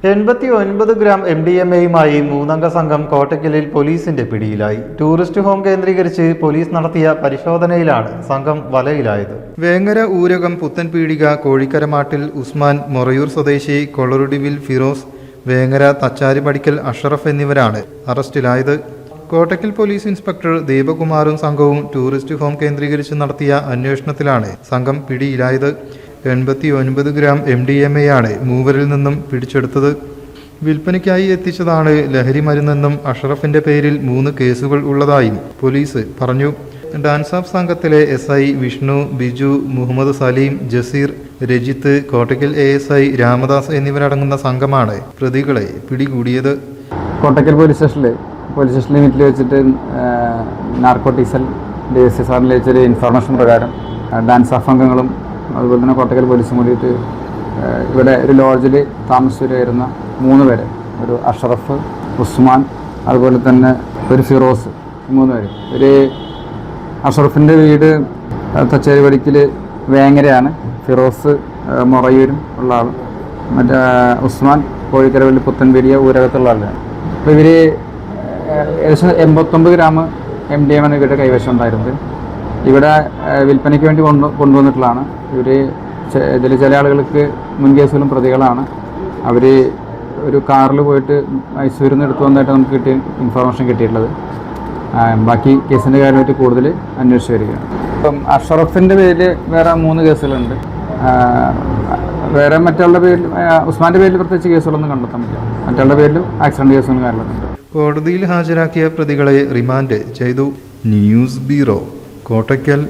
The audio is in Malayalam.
89 ഗ്രാം MDMA-യുമായി മൂന്നംഗ സംഘം കോട്ടയ്ക്കലിൽ പോലീസിന്റെ പിടിയിലായി. ടൂറിസ്റ്റ് ഹോം കേന്ദ്രീകരിച്ച് പോലീസ് നടത്തിയ പരിശോധനയിലാണ് സംഘം വലയിലായത്. വേങ്ങര ഊരകം പുത്തൻപീടിക കോഴിക്കരമാട്ടിൽ ഉസ്മാൻ, മൊറയൂർ സ്വദേശി കൊളറുടിവിൽ ഫിറോസ്, വേങ്ങര തച്ചാരിപടിക്കൽ അഷറഫ് എന്നിവരാണ് അറസ്റ്റിലായത്. കോട്ടയ്ക്കൽ പോലീസ് ഇൻസ്പെക്ടർ ദീപകുമാറും സംഘവും ടൂറിസ്റ്റ് ഹോം കേന്ദ്രീകരിച്ച് നടത്തിയ അന്വേഷണത്തിലാണ് സംഘം പിടിയിലായത്. 89 ഗ്രാം MDMA-യാണ് മൂവരിൽ നിന്നും പിടിച്ചെടുത്തത്. വിൽപ്പനയ്ക്കായി എത്തിച്ചതാണ് ലഹരി മരുന്നെന്നും അഷറഫിന്റെ പേരിൽ 3 കേസുകൾ ഉള്ളതായും പോലീസ് പറഞ്ഞു. ഡാൻസ് ഓഫ് സംഘത്തിലെ SI വിഷ്ണു, ബിജു, മുഹമ്മദ് സലീം, ജസീർ, രജിത്ത്, കോട്ടയ്ക്കൽ ASI രാമദാസ് എന്നിവരടങ്ങുന്ന സംഘമാണ് പ്രതികളെ പിടികൂടിയത്. കോട്ടയ്ക്കൽ പോലീസ് സ്റ്റേഷൻ ലിമിറ്റിൽ വെച്ചിട്ട് നാർക്കോട്ടിക്സൽ DSI സാറിൽ വെച്ചൊരു ഇൻഫർമേഷൻ പ്രകാരം ഡാൻസ് ഓഫ് അംഗങ്ങളും അതുപോലെ തന്നെ കോട്ടയ്ക്കൽ പോലീസും കൂടിയിട്ട് ഇവിടെ ഒരു ലോഡ്ജിൽ താമസിച്ചിരുന്ന 3 പേര്, ഒരു അഷറഫ്, ഉസ്മാൻ, അതുപോലെ തന്നെ ഒരു ഫിറോസ്, 3 പേര്. ഒരു അഷറഫിൻ്റെ വീട് തച്ചേരിപടിക്കൽ വേങ്ങരയാണ്, ഫിറോസ് മൊറയൂരും ഉള്ള ആൾ, മറ്റേ ഉസ്മാൻ കോഴിക്കരവള്ളി പുത്തൻപീടിക ഊരകത്തുള്ള ആളാണ്. അപ്പോൾ ഇവർ ഏകദേശം 89 ഗ്രാം MDMA ഇവരുടെ കൈവശം ഉണ്ടായിരുന്നത്. ഇവിടെ വിൽപ്പനയ്ക്ക് വേണ്ടി കൊണ്ടുവന്നിട്ടുള്ളതാണ്. ഇതിൽ ചില ആളുകൾക്ക് മുൻ കേസുകളും പ്രതികളാണ്. അവർ ഒരു കാറിൽ പോയിട്ട് മൈസൂരിൽ നിന്ന് എടുത്തു വന്നതായിട്ട് നമുക്ക് ഇൻഫർമേഷൻ കിട്ടിയിട്ടുള്ളത്. ബാക്കി കേസിൻ്റെ കാര്യമായിട്ട് കൂടുതൽ അന്വേഷിച്ച് വരികയാണ്. ഇപ്പം അഷറഫിൻ്റെ പേരിൽ വേറെ 3 കേസുകളുണ്ട്. വേറെ മറ്റുള്ള പേരിൽ ഉസ്മാൻ്റെ പേരിൽ പ്രത്യേകിച്ച് കേസുകളൊന്നും കണ്ടെത്താൻ പറ്റില്ല. മറ്റുള്ള പേരിലും ആക്സിഡൻറ്റ് കേസുകളും കാര്യങ്ങളുണ്ട്. കോടതിയിൽ ഹാജരാക്കിയ പ്രതികളെ റിമാൻഡ് ചെയ്തു. News bureau, Kottakkal.